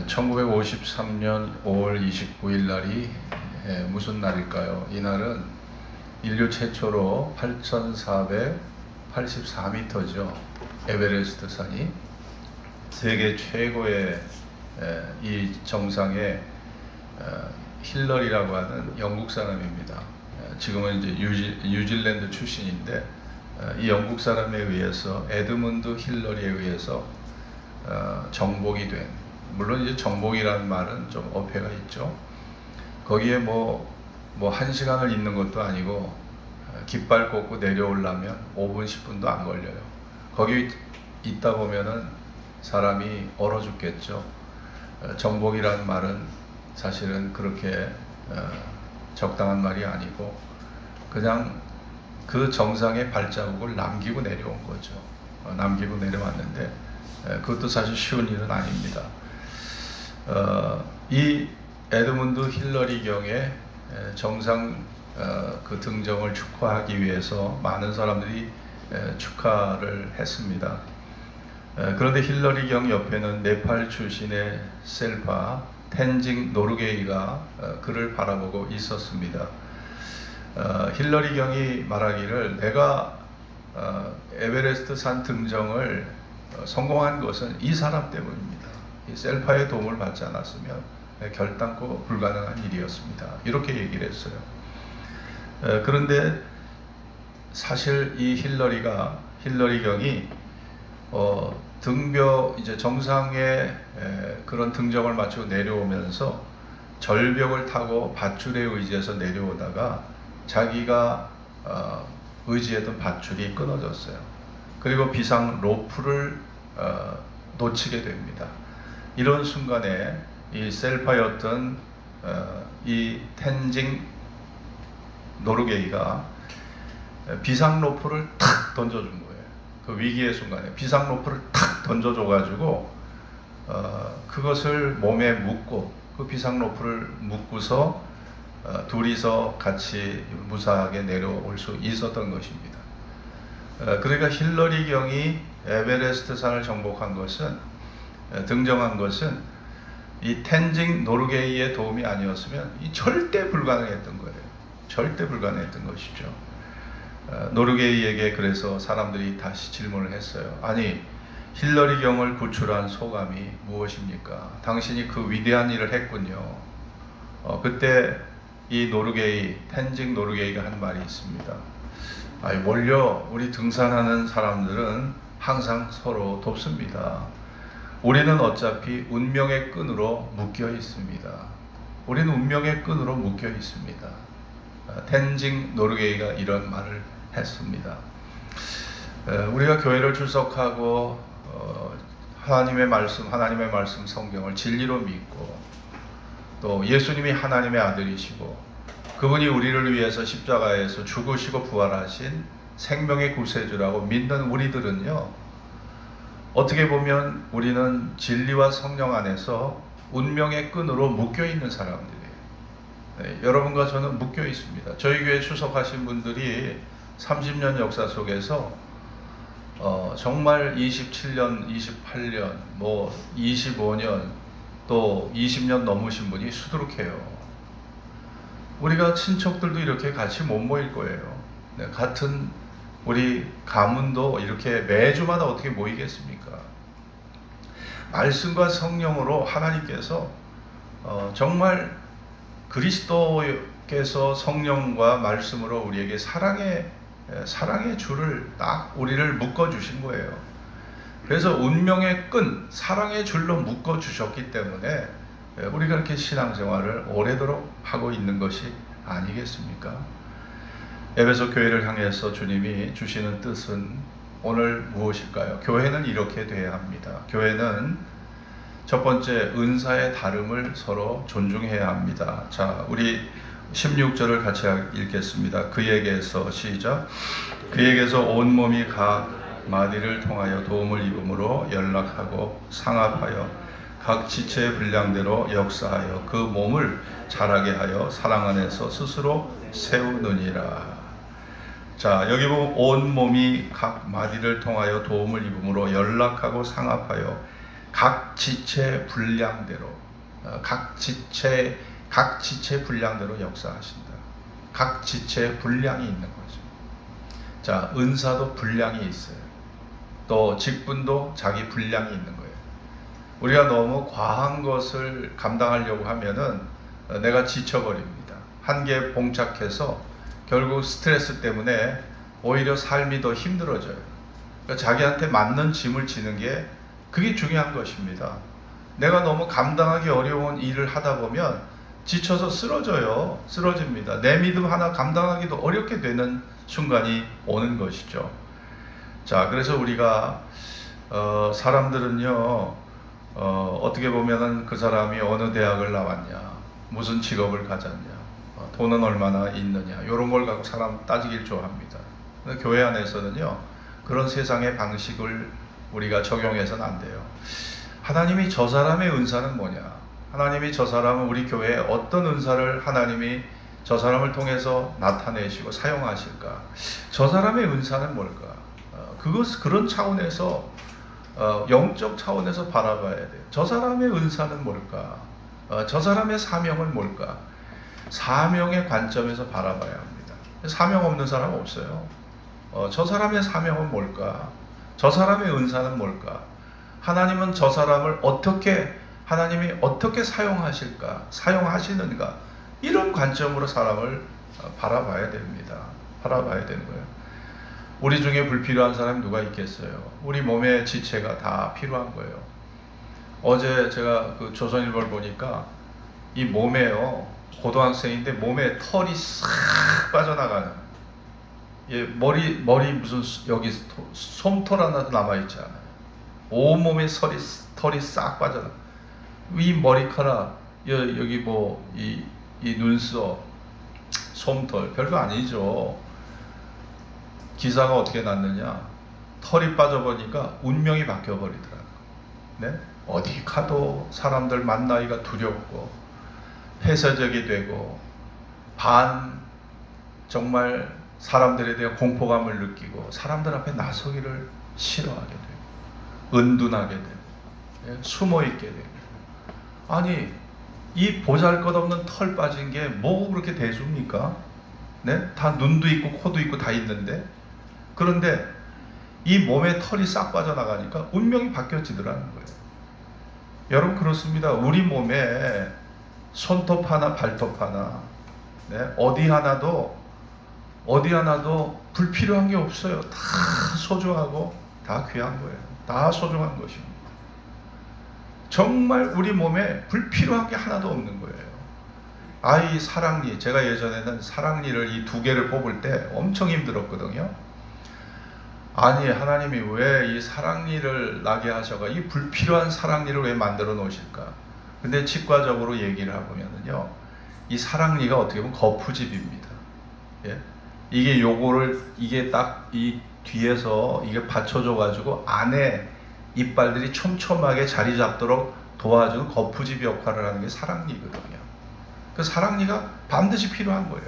1953년 5월 29일 날이 무슨 날일까요? 이날은 인류 최초로 8,484m죠. 에베레스트 산이 세계 최고의 이 정상에 힐러리라고 하는 영국 사람입니다. 지금은 이제 뉴질랜드 출신인데 이 영국 사람에 의해서 에드문드 힐러리에 의해서 정복이 된, 물론 이제 정복이라는 말은 좀 어폐가 있죠. 거기에 뭐 1시간을 있는 것도 아니고 깃발 꽂고 내려오려면 5분 10분도 안 걸려요. 거기 있다 보면은 사람이 얼어 죽겠죠. 정복이라는 말은 사실은 그렇게 적당한 말이 아니고 그냥 그 정상의 발자국을 남기고 내려온 거죠. 남기고 내려왔는데 그것도 사실 쉬운 일은 아닙니다. 이 에드문드 힐러리 경의 정상 그 등정을 축하하기 위해서 많은 사람들이 축하를 했습니다. 그런데 힐러리 경 옆에는 네팔 출신의 셀파 텐징 노르게이가 그를 바라보고 있었습니다. 힐러리 경이 말하기를 내가 에베레스트 산 등정을 성공한 것은 이 사람 때문입니다. 이 셀파의 도움을 받지 않았으면 결단코 불가능한 일이었습니다. 이렇게 얘기를 했어요. 그런데 사실 이 힐러리 경이 등벽 이제 정상에 그런 등정을 마치고 내려오면서 절벽을 타고 밧줄에 의지해서 내려오다가 자기가 의지했던 밧줄이 끊어졌어요. 그리고 비상 로프를 놓치게 됩니다. 이런 순간에 이 셀파였던 이 텐징 노르게이가 비상 로프를 탁 던져준 거예요. 그 위기의 순간에 비상 로프를 탁 던져줘가지고 그것을 몸에 묶고 그 비상 로프를 묶고서 둘이서 같이 무사하게 내려올 수 있었던 것입니다. 그러니까 힐러리 경이 에베레스트 산을 정복한 것은, 등정한 것은 이 텐징 노르게이의 도움이 아니었으면 이 절대 불가능했던 거예요. 절대 불가능했던 것이죠. 노르게이에게 그래서 사람들이 다시 질문을 했어요. 아니, 힐러리 경을 구출한 소감이 무엇입니까? 당신이 그 위대한 일을 했군요. 그때 이 텐징 노르게이가 한 말이 있습니다. 아니, 원래 우리 등산하는 사람들은 항상 서로 돕습니다. 우리는 어차피 운명의 끈으로 묶여 있습니다. 우리는 운명의 끈으로 묶여 있습니다. 텐징 노르게이가 이런 말을 했습니다. 우리가 교회를 출석하고 하나님의 말씀 성경을 진리로 믿고 또 예수님이 하나님의 아들이시고 그분이 우리를 위해서 십자가에서 죽으시고 부활하신 생명의 구세주라고 믿는 우리들은요, 어떻게 보면 우리는 진리와 성령 안에서 운명의 끈으로 묶여 있는 사람들이에요. 네, 여러분과 저는 묶여 있습니다. 저희 교회 출석하신 분들이 30년 역사 속에서 정말 27년, 28년, 25년, 또 20년 넘으신 분이 수두룩해요. 우리가 친척들도 이렇게 같이 못 모일 거예요. 네, 같은 우리 가문도 이렇게 매주마다 어떻게 모이겠습니까? 말씀과 성령으로 하나님께서 정말 그리스도께서 성령과 말씀으로 우리에게 사랑의 줄을 딱 우리를 묶어 주신 거예요. 그래서 운명의 끈, 사랑의 줄로 묶어 주셨기 때문에 우리가 이렇게 신앙생활을 오래도록 하고 있는 것이 아니겠습니까? 에베소 교회를 향해서 주님이 주시는 뜻은 오늘 무엇일까요? 교회는 이렇게 돼야 합니다. 교회는 첫 번째, 은사의 다름을 서로 존중해야 합니다. 자, 우리 16절을 같이 읽겠습니다. 그에게서 시작. 그에게서 온몸이 각 마디를 통하여 도움을 입음으로 연락하고 상합하여 각 지체의 분량대로 역사하여 그 몸을 자라게 하여 사랑 안에서 스스로 세우느니라. 자, 여기 보면 온몸이 각 마디를 통하여 도움을 입음으로 연락하고 상합하여 각 지체 분량대로 각 지체 분량대로 역사하신다. 각 지체에 분량이 있는 거죠. 자, 은사도 분량이 있어요. 또 직분도 자기 분량이 있는 거예요. 우리가 너무 과한 것을 감당하려고 하면은 내가 지쳐버립니다. 한계에 봉착해서 결국 스트레스 때문에 오히려 삶이 더 힘들어져요. 그러니까 자기한테 맞는 짐을 지는 게 그게 중요한 것입니다. 내가 너무 감당하기 어려운 일을 하다 보면 지쳐서 쓰러집니다. 내 믿음 하나 감당하기도 어렵게 되는 순간이 오는 것이죠. 자, 그래서 우리가 사람들은요 어떻게 보면은 그 사람이 어느 대학을 나왔냐, 무슨 직업을 가졌냐, 돈은 얼마나 있느냐, 이런 걸 갖고 사람 따지길 좋아합니다. 근데 교회 안에서는요 그런 세상의 방식을 우리가 적용해서는 안 돼요. 하나님이 저 사람의 은사는 뭐냐, 하나님이 저 사람은 우리 교회에 어떤 은사를 하나님이 저 사람을 통해서 나타내시고 사용하실까, 저 사람의 은사는 뭘까, 그런 차원에서 영적 차원에서 바라봐야 돼요. 저 사람의 은사는 뭘까, 저 사람의 사명은 뭘까, 사명의 관점에서 바라봐야 합니다. 사명 없는 사람 없어요. 저 사람의 사명은 뭘까, 저 사람의 은사는 뭘까, 하나님은 저 사람을 하나님이 어떻게 사용하시는가, 이런 관점으로 사람을 바라봐야 됩니다. 바라봐야 되는 거예요. 우리 중에 불필요한 사람이 누가 있겠어요? 우리 몸의 지체가 다 필요한 거예요. 어제 제가 그 조선일보를 보니까 이 몸에요, 고등학생인데 몸에 털이 싹 빠져나가는, 예, 머리 무슨 여기 솜털 하나 남아있지 않아요. 온몸에 털이 싹 빠져나가. 이 머리카락, 여기 뭐 이 눈썹, 솜털, 별거 아니죠. 기사가 어떻게 났느냐, 털이 빠져버리니까 운명이 바뀌어버리더라고요. 네? 어디 가도 사람들 만나기가 두렵고 폐쇄적이 되고 정말 사람들에 대한 공포감을 느끼고 사람들 앞에 나서기를 싫어하게 되고 은둔하게 되고, 예? 숨어있게 되고. 아니, 이 보잘것없는 털 빠진 게 뭐고 그렇게 대수입니까? 네? 다 눈도 있고 코도 있고 다 있는데, 그런데 이 몸에 털이 싹 빠져나가니까 운명이 바뀌어지더라는 거예요. 여러분, 그렇습니다. 우리 몸에 손톱 하나 발톱 하나, 네? 어디 하나도 불필요한 게 없어요. 다 소중하고 다 귀한 거예요. 다 소중한 것입니다. 정말 우리 몸에 불필요한 게 하나도 없는 거예요. 이 사랑니, 제가 예전에는 사랑니를 이 두 개를 뽑을 때 엄청 힘들었거든요. 아니, 하나님이 왜 이 사랑니를 나게 하셔가 이 불필요한 사랑니를 왜 만들어 놓으실까? 근데 치과적으로 얘기를 해보면요, 이 사랑니가 어떻게 보면 거푸집입니다. 예? 이게 딱 이 뒤에서 이게 받쳐줘 가지고 안에 이빨들이 촘촘하게 자리 잡도록 도와주는 거푸집 역할을 하는 게 사랑니거든요. 그 사랑니가 반드시 필요한 거예요.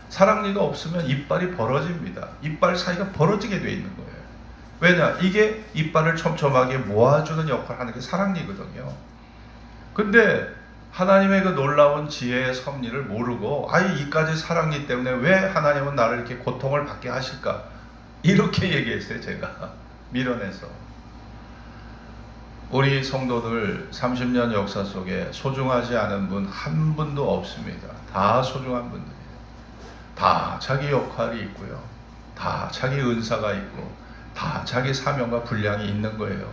사랑니가 없으면 이빨이 벌어집니다. 이빨 사이가 벌어지게 돼 있는 거예요. 왜냐? 이게 이빨을 촘촘하게 모아주는 역할을 하는 게 사랑니거든요. 근데 하나님의 그 놀라운 지혜의 섭리를 모르고 이까지 사랑니 때문에 왜 하나님은 나를 이렇게 고통을 받게 하실까? 이렇게 얘기했어요. 제가 밀어내서. 우리 성도들 30년 역사 속에 소중하지 않은 분 한 분도 없습니다. 다 소중한 분들이에요. 다 자기 역할이 있고요, 다 자기 은사가 있고, 다 자기 사명과 분량이 있는 거예요.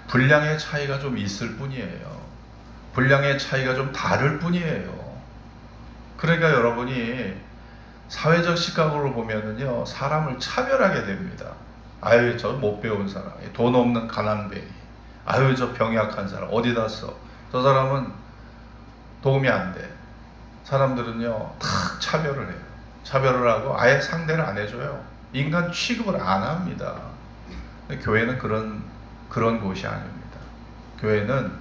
분량의 차이가 좀 있을 뿐이에요. 분량의 차이가 좀 다를 뿐이에요. 그러니까 여러분이 사회적 시각으로 보면은요, 사람을 차별하게 됩니다. 저 못 배운 사람, 돈 없는 가난뱅이, 저 병약한 사람 어디다 써? 저 사람은 도움이 안 돼. 사람들은요 탁 차별을 해요. 차별을 하고 아예 상대를 안 해줘요. 인간 취급을 안 합니다. 교회는 그런 곳이 아닙니다. 교회는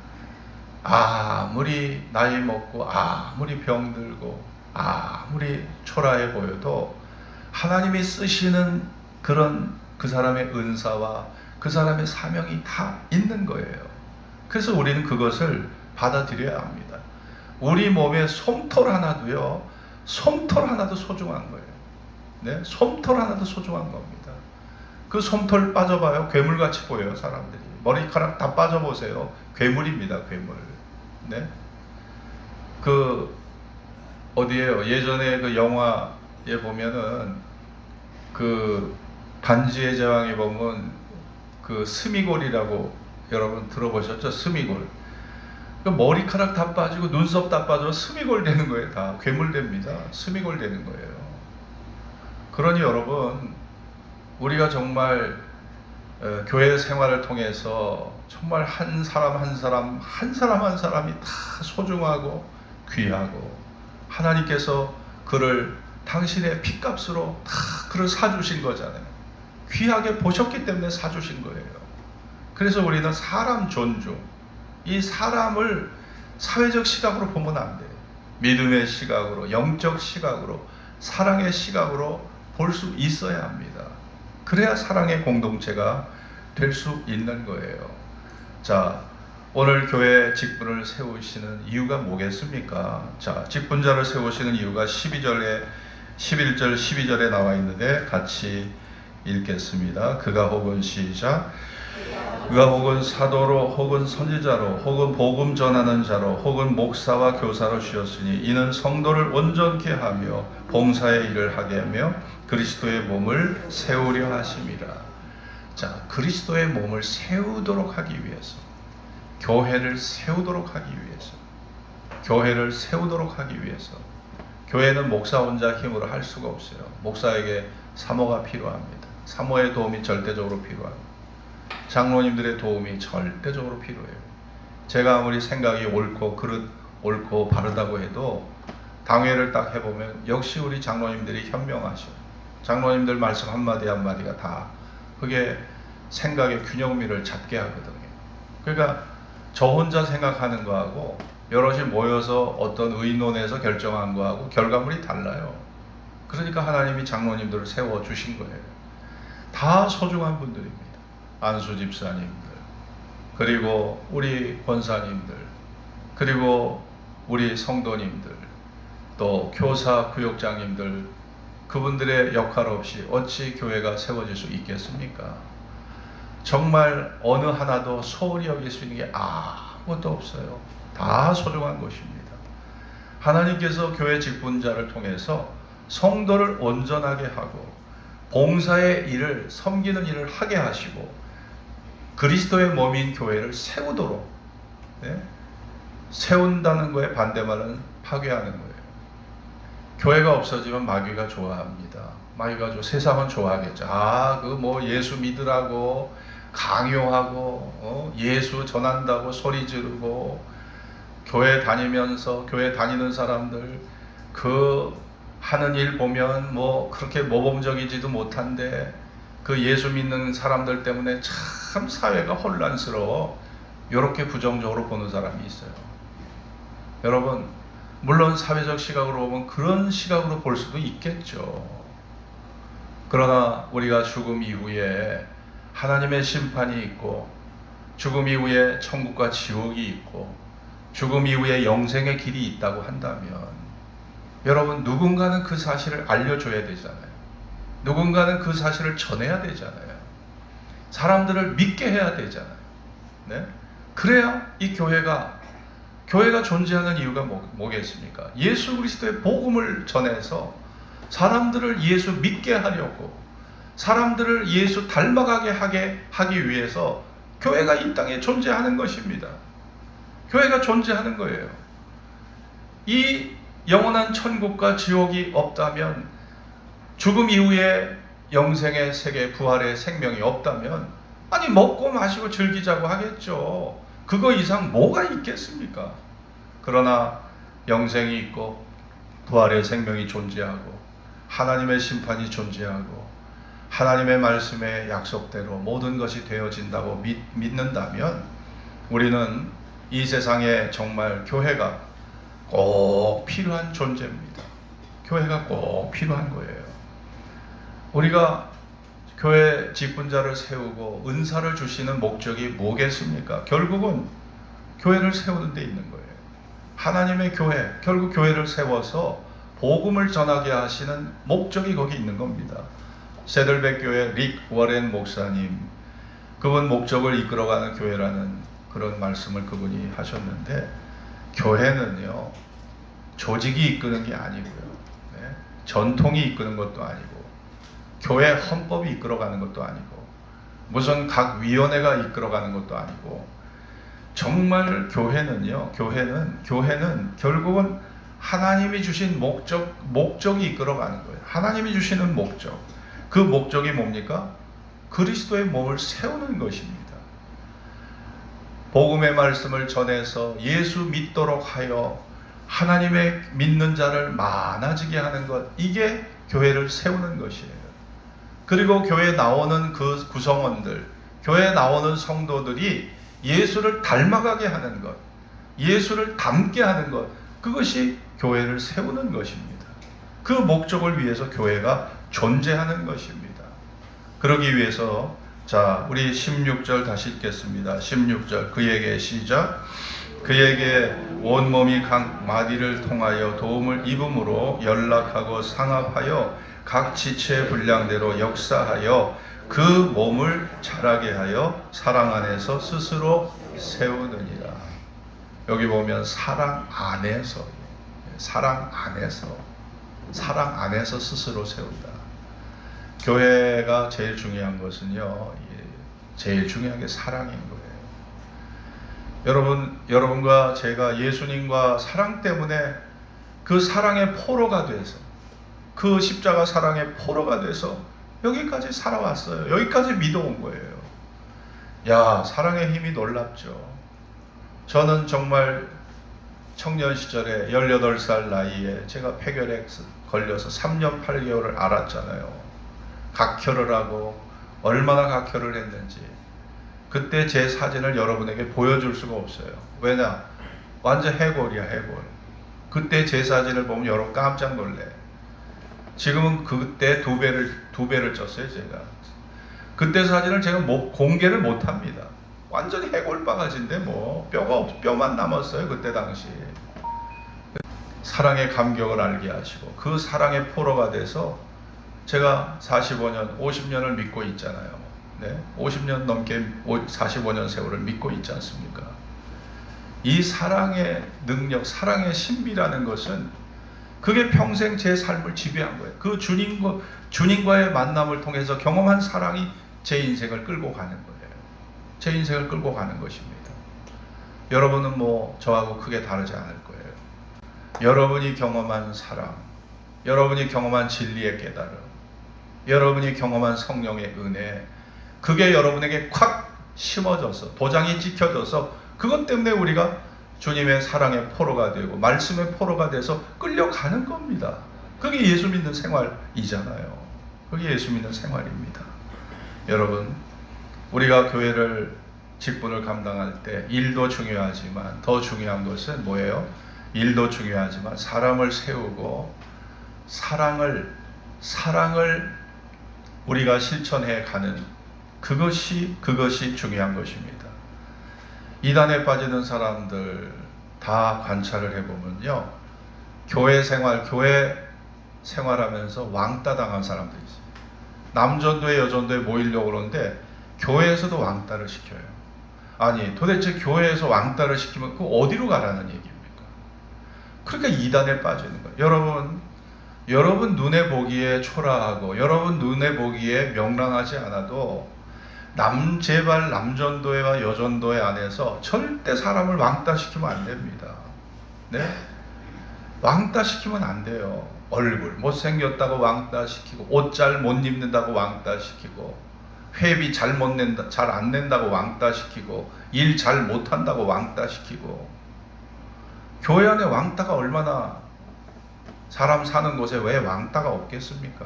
아무리 나이 먹고 아무리 병들고 아무리 초라해 보여도 하나님이 쓰시는 그 사람의 은사와 그 사람의 사명이 다 있는 거예요. 그래서 우리는 그것을 받아들여야 합니다. 우리 몸에 솜털 하나도요, 솜털 하나도 소중한 거예요. 네? 솜털 하나도 소중한 겁니다. 그 솜털 빠져봐요. 괴물같이 보여요, 사람들이. 머리카락 다 빠져보세요. 괴물입니다, 괴물. 네? 어디에요? 예전에 그 영화에 보면은 그 반지의 제왕에 보면 그 스미골이라고 여러분 들어보셨죠? 스미골. 그 머리카락 다 빠지고 눈썹 다 빠져 스미골 되는 거예요. 다 괴물 됩니다. 스미골 되는 거예요. 그러니 여러분, 우리가 정말 교회 생활을 통해서 정말 한 사람 한 사람이 다 소중하고 귀하고, 하나님께서 그를 당신의 핏값으로 다 그를 사주신 거잖아요. 귀하게 보셨기 때문에 사주신 거예요. 그래서 우리는 사람 존중, 이 사람을 사회적 시각으로 보면 안 돼요. 믿음의 시각으로, 영적 시각으로, 사랑의 시각으로 볼 수 있어야 합니다. 그래야 사랑의 공동체가 될 수 있는 거예요. 자, 오늘 교회 직분을 세우시는 이유가 뭐겠습니까? 자, 직분자를 세우시는 이유가 11절, 12절에 나와 있는데 같이 읽겠습니다. 그가 혹은 시작. 그가 혹은 사도로, 혹은 선지자로, 혹은 복음 전하는 자로, 혹은 목사와 교사로 주셨으니 이는 성도를 온전케 하며 봉사의 일을 하게 하며 그리스도의 몸을 세우려 하심이라. 자, 그리스도의 몸을 세우도록 하기 위해서, 교회를 세우도록 하기 위해서, 교회를 세우도록 하기 위해서, 교회는 목사 혼자 힘으로 할 수가 없어요. 목사에게 사모가 필요합니다. 사모의 도움이 절대적으로 필요합니다. 장로님들의 도움이 절대적으로 필요해요. 제가 아무리 생각이 옳고 바르다고 해도 당회를 딱 해보면 역시 우리 장로님들이 현명하셔. 장로님들 말씀 한마디 한마디가 다 그게 생각의 균형미를 잡게 하거든요. 그러니까 저 혼자 생각하는 거하고 여럿이 모여서 어떤 의논에서 결정한 거하고 결과물이 달라요. 그러니까 하나님이 장로님들을 세워주신 거예요. 다 소중한 분들입니다. 안수 집사님들, 그리고 우리 권사님들, 그리고 우리 성도님들, 또 교사 구역장님들, 그분들의 역할 없이 어찌 교회가 세워질 수 있겠습니까? 정말 어느 하나도 소홀히 여길 수 있는 게 아무것도 없어요. 다 소중한 것입니다. 하나님께서 교회 직분자를 통해서 성도를 온전하게 하고 봉사의 일을, 섬기는 일을 하게 하시고 그리스도의 몸인 교회를 세우도록, 네? 세운다는 거에 반대말은 파괴하는 거예요. 교회가 없어지면 마귀가 좋아합니다. 세상은 좋아하겠죠. 예수 믿으라고 강요하고, 예수 전한다고 소리 지르고, 교회 다니면서, 교회 다니는 사람들, 하는 일 보면 그렇게 모범적이지도 못한데, 그 예수 믿는 사람들 때문에 참 사회가 혼란스러워. 이렇게 부정적으로 보는 사람이 있어요. 여러분, 물론 사회적 시각으로 보면 그런 시각으로 볼 수도 있겠죠. 그러나 우리가 죽음 이후에 하나님의 심판이 있고, 죽음 이후에 천국과 지옥이 있고, 죽음 이후에 영생의 길이 있다고 한다면, 여러분, 누군가는 그 사실을 알려줘야 되잖아요. 누군가는 그 사실을 전해야 되잖아요. 사람들을 믿게 해야 되잖아요. 네? 그래야 이 교회가 존재하는 이유가 뭐겠습니까? 예수 그리스도의 복음을 전해서 사람들을 예수 믿게 하려고, 사람들을 예수 닮아가게 하기 위해서 교회가 이 땅에 존재하는 것입니다. 교회가 존재하는 거예요. 이 영원한 천국과 지옥이 없다면, 죽음 이후에 영생의 세계, 부활의 생명이 없다면, 먹고 마시고 즐기자고 하겠죠. 그거 이상 뭐가 있겠습니까? 그러나 영생이 있고 부활의 생명이 존재하고 하나님의 심판이 존재하고 하나님의 말씀의 약속대로 모든 것이 되어진다고 믿는다면, 우리는 이 세상에 정말 교회가 꼭 필요한 존재입니다. 교회가 꼭 필요한 거예요. 우리가 교회 직분자를 세우고 은사를 주시는 목적이 뭐겠습니까? 결국은 교회를 세우는 데 있는 거예요. 하나님의 교회, 결국 교회를 세워서 복음을 전하게 하시는 목적이 거기 있는 겁니다. 세들백 교회 릭 워렌 목사님, 그분 목적을 이끌어가는 교회라는 그런 말씀을 그분이 하셨는데, 교회는요 조직이 이끄는 게 아니고요, 네? 전통이 이끄는 것도 아니고, 교회 헌법이 이끌어가는 것도 아니고, 무슨 각 위원회가 이끌어가는 것도 아니고, 정말 교회는 결국은 하나님이 주신 목적이 이끌어가는 거예요. 하나님이 주시는 목적. 그 목적이 뭡니까? 그리스도의 몸을 세우는 것입니다. 복음의 말씀을 전해서 예수 믿도록 하여 하나님의 믿는 자를 많아지게 하는 것, 이게 교회를 세우는 것이에요. 그리고 교회에 나오는 그 구성원들, 교회에 나오는 성도들이 예수를 닮아가게 하는 것, 예수를 닮게 하는 것, 그것이 교회를 세우는 것입니다. 그 목적을 위해서 교회가 존재하는 것입니다. 그러기 위해서, 자, 우리 16절 다시 읽겠습니다. 16절, 그에게 시작. 그에게 온몸이 각 마디를 통하여 도움을 입음으로 연락하고 상합하여 각 지체의 분량대로 역사하여 그 몸을 자라게 하여 사랑 안에서 스스로 세우느니라. 여기 보면 사랑 안에서 스스로 세운다. 교회가 제일 중요한 것은요, 제일 중요한 게 사랑인 거예요. 여러분과 제가 예수님과 사랑 때문에 그 사랑의 포로가 돼서, 그 십자가 사랑의 포로가 돼서 여기까지 살아왔어요. 여기까지 믿어온 거예요. 야, 사랑의 힘이 놀랍죠. 저는 정말 청년 시절에 18살 나이에 제가 폐결핵 걸려서 3년 8개월을 앓았잖아요. 각혈을 하고 얼마나 각혈을 했는지. 그때 제 사진을 여러분에게 보여줄 수가 없어요. 왜냐? 완전 해골이야, 해골. 그때 제 사진을 보면 여러분 깜짝 놀래. 지금은 그때 두 배를 쪘어요, 제가. 그때 사진을 제가 공개를 못 합니다. 완전히 해골 바가지인데 뭐 뼈만 남았어요, 그때 당시. 사랑의 감격을 알게 하시고 그 사랑의 포로가 돼서 제가 45년, 50년을 믿고 있잖아요. 네? 50년 넘게 45년 세월을 믿고 있지 않습니까? 이 사랑의 능력, 사랑의 신비라는 것은 그게 평생 제 삶을 지배한 거예요. 그 주님과의 만남을 통해서 경험한 사랑이 제 인생을 끌고 가는 거예요. 제 인생을 끌고 가는 것입니다. 여러분은 뭐 저하고 크게 다르지 않을 거예요. 여러분이 경험한 사랑, 여러분이 경험한 진리의 깨달음, 여러분이 경험한 성령의 은혜, 그게 여러분에게 콱 심어져서 도장이 찍혀져서 그것 때문에 우리가 주님의 사랑의 포로가 되고 말씀의 포로가 돼서 끌려가는 겁니다. 그게 예수 믿는 생활이잖아요. 그게 예수 믿는 생활입니다. 여러분, 우리가 교회를 직분을 감당할 때 일도 중요하지만 더 중요한 것은 뭐예요? 일도 중요하지만 사람을 세우고 사랑을 우리가 실천해 가는 그것이 중요한 것입니다. 이단에 빠지는 사람들 다 관찰을 해보면요, 교회 생활하면서 왕따 당한 사람들이 있어요. 남전도에 여전도에 모이려고 그러는데 교회에서도 왕따를 시켜요. 아니, 도대체 교회에서 왕따를 시키면 그 어디로 가라는 얘기입니까? 그러니까 이단에 빠지는 거예요. 여러분 눈에 보기에 초라하고 여러분 눈에 보기에 명랑하지 않아도 제발 남전도회와 여전도회 안에서 절대 사람을 왕따시키면 안 됩니다. 네? 왕따시키면 안 돼요. 얼굴 못생겼다고 왕따시키고, 옷 잘 못 입는다고 왕따시키고, 회비 잘 안 낸다고 왕따시키고, 일 잘 못한다고 왕따시키고. 교회 안에 왕따가 얼마나, 사람 사는 곳에 왜 왕따가 없겠습니까?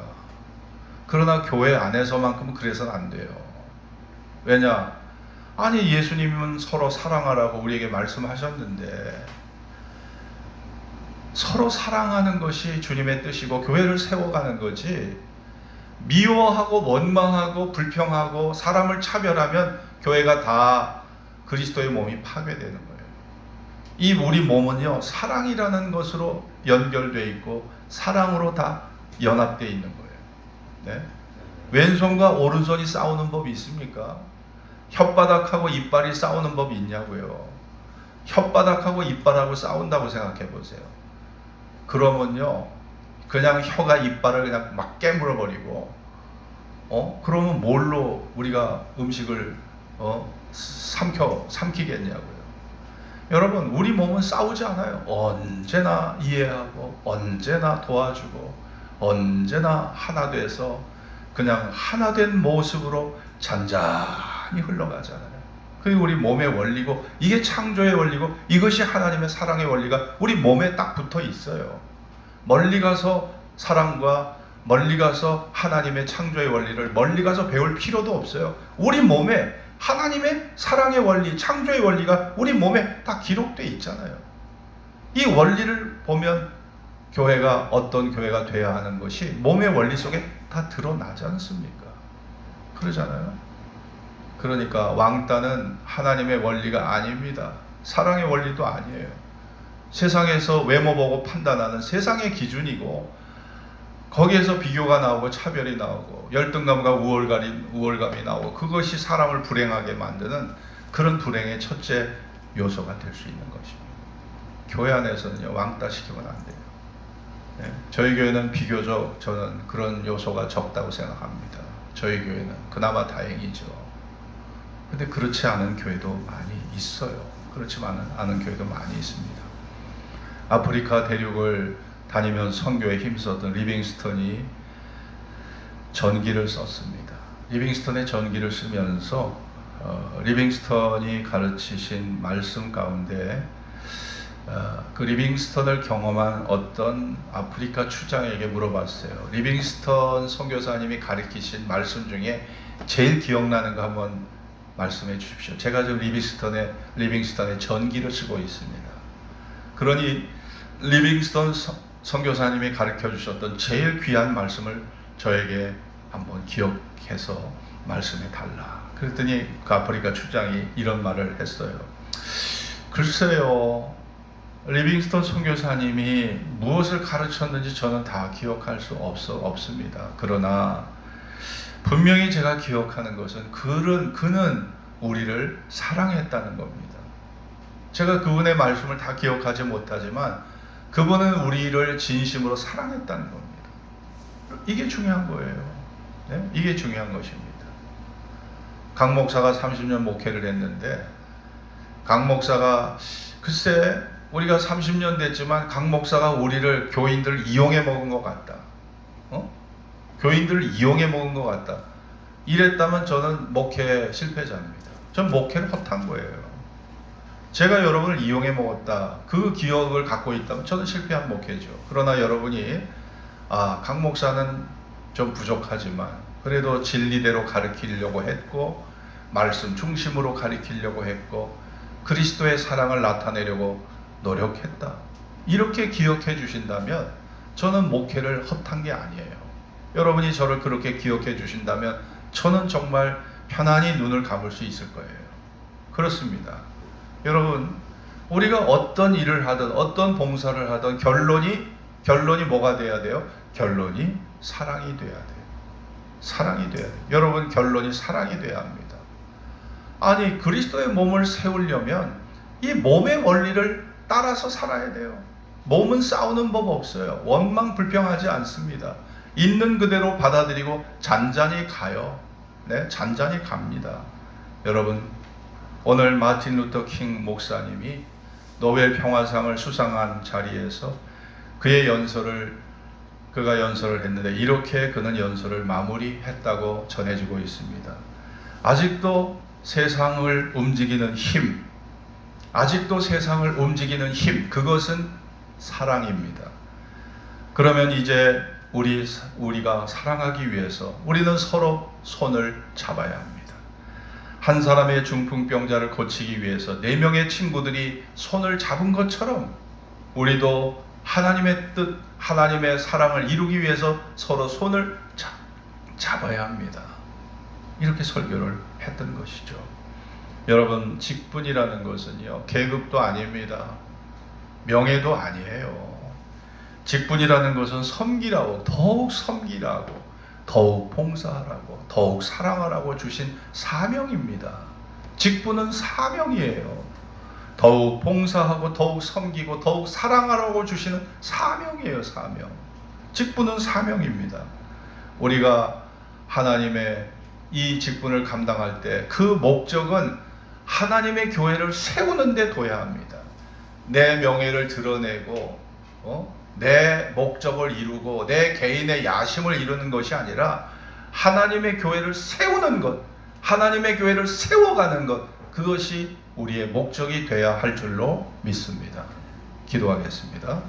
그러나 교회 안에서만큼은 그래서는 안 돼요. 왜냐? 아니, 예수님은 서로 사랑하라고 우리에게 말씀하셨는데, 서로 사랑하는 것이 주님의 뜻이고 교회를 세워가는 거지, 미워하고 원망하고 불평하고 사람을 차별하면 교회가 다 그리스도의 몸이 파괴되는 거예요. 이 우리 몸은요, 사랑이라는 것으로 연결되어 있고 사랑으로 다 연합되어 있는 거예요. 네? 왼손과 오른손이 싸우는 법이 있습니까? 혓바닥하고 이빨이 싸우는 법이 있냐고요. 혓바닥하고 이빨하고 싸운다고 생각해 보세요. 그러면요, 그냥 혀가 이빨을 그냥 막 깨물어 버리고, 그러면 뭘로 우리가 음식을 삼키겠냐고요. 여러분, 우리 몸은 싸우지 않아요. 언제나 이해하고, 언제나 도와주고, 언제나 하나 돼서 그냥 하나 된 모습으로 잔잔히 흘러가잖아요. 그게 우리 몸의 원리고, 이게 창조의 원리고, 이것이 하나님의 사랑의 원리가 우리 몸에 딱 붙어 있어요. 멀리 가서 사랑과 멀리 가서 하나님의 창조의 원리를 멀리 가서 배울 필요도 없어요. 우리 몸에 하나님의 사랑의 원리, 창조의 원리가 우리 몸에 다 기록되어 있잖아요. 이 원리를 보면 교회가 어떤 교회가 되어야 하는 것이 몸의 원리 속에 다 드러나지 않습니까? 그러잖아요. 그러니까 왕따는 하나님의 원리가 아닙니다. 사랑의 원리도 아니에요. 세상에서 외모 보고 판단하는 세상의 기준이고, 거기에서 비교가 나오고 차별이 나오고 열등감과 우월감이 나오고, 그것이 사람을 불행하게 만드는 그런 불행의 첫째 요소가 될 수 있는 것입니다. 교회 안에서는요, 왕따 시키면 안 돼요. 네? 저희 교회는 비교적 저는 그런 요소가 적다고 생각합니다. 저희 교회는 그나마 다행이죠. 근데 그렇지 않은 교회도 많이 있어요. 그렇지만 않은 교회도 많이 있습니다. 아프리카 대륙을 다니면 선교에 힘썼던 리빙스턴이 전기를 썼습니다. 리빙스턴의 전기를 쓰면서 리빙스턴이 가르치신 말씀 가운데 그 리빙스턴을 경험한 어떤 아프리카 추장에게 물어봤어요. 리빙스턴 선교사님이 가르치신 말씀 중에 제일 기억나는 거 한번 말씀해 주십시오. 제가 지금 리빙스턴의 전기를 쓰고 있습니다. 그러니 리빙스턴 선교사님이 가르쳐 주셨던 제일 귀한 말씀을 저에게 한번 기억해서 말씀해 달라. 그랬더니 그 아프리카 추장이 이런 말을 했어요. 글쎄요, 리빙스턴 선교사님이 무엇을 가르쳤는지 저는 다 기억할 수 없습니다. 그러나 분명히 제가 기억하는 것은 그는 우리를 사랑했다는 겁니다. 제가 그분의 말씀을 다 기억하지 못하지만 그분은 우리를 진심으로 사랑했다는 겁니다. 이게 중요한 거예요. 네? 이게 중요한 것입니다. 강 목사가 30년 목회를 했는데, 강 목사가 글쎄 우리가 30년 됐지만 강 목사가 우리를 교인들을 이용해 먹은 것 같다. 교인들을 이용해 먹은 것 같다. 이랬다면 저는 목회 실패자입니다. 전 목회를 헛한 거예요. 제가 여러분을 이용해 먹었다, 그 기억을 갖고 있다면 저는 실패한 목회죠. 그러나 여러분이 강 목사는 좀 부족하지만 그래도 진리대로 가르치려고 했고, 말씀 중심으로 가르치려고 했고, 그리스도의 사랑을 나타내려고 노력했다, 이렇게 기억해 주신다면 저는 목회를 헛한 게 아니에요. 여러분이 저를 그렇게 기억해 주신다면 저는 정말 편안히 눈을 감을 수 있을 거예요. 그렇습니다. 여러분, 우리가 어떤 일을 하든 어떤 봉사를 하든 결론이 뭐가 돼야 돼요? 결론이 사랑이 돼야 돼요. 사랑이 돼야 돼요. 여러분, 결론이 사랑이 돼야 합니다. 아니, 그리스도의 몸을 세우려면 이 몸의 원리를 따라서 살아야 돼요. 몸은 싸우는 법 없어요. 원망 불평하지 않습니다. 있는 그대로 받아들이고 잔잔히 가요. 네, 잔잔히 갑니다. 여러분, 오늘 마틴 루터 킹 목사님이 노벨 평화상을 수상한 자리에서 그가 연설을 했는데, 이렇게 그는 연설을 마무리했다고 전해지고 있습니다. 아직도 세상을 움직이는 힘, 그것은 사랑입니다. 그러면 이제 우리가 사랑하기 위해서 우리는 서로 손을 잡아야 합니다. 한 사람의 중풍병자를 고치기 위해서 4명의 친구들이 손을 잡은 것처럼 우리도 하나님의 뜻, 하나님의 사랑을 이루기 위해서 서로 손을 잡아야 합니다. 이렇게 설교를 했던 것이죠. 여러분, 직분이라는 것은요, 계급도 아닙니다. 명예도 아니에요. 직분이라는 것은 섬기라고, 더욱 섬기라고, 더욱 봉사하라고, 더욱 사랑하라고 주신 사명입니다. 직분은 사명이에요. 더욱 봉사하고 더욱 섬기고 더욱 사랑하라고 주시는 사명이에요. 사명. 직분은 사명입니다. 우리가 하나님의 이 직분을 감당할 때 그 목적은 하나님의 교회를 세우는 데 둬야 합니다. 내 명예를 드러내고 내 목적을 이루고 내 개인의 야심을 이루는 것이 아니라 하나님의 교회를 세우는 것, 하나님의 교회를 세워가는 것, 그것이 우리의 목적이 되어야 할 줄로 믿습니다. 기도하겠습니다.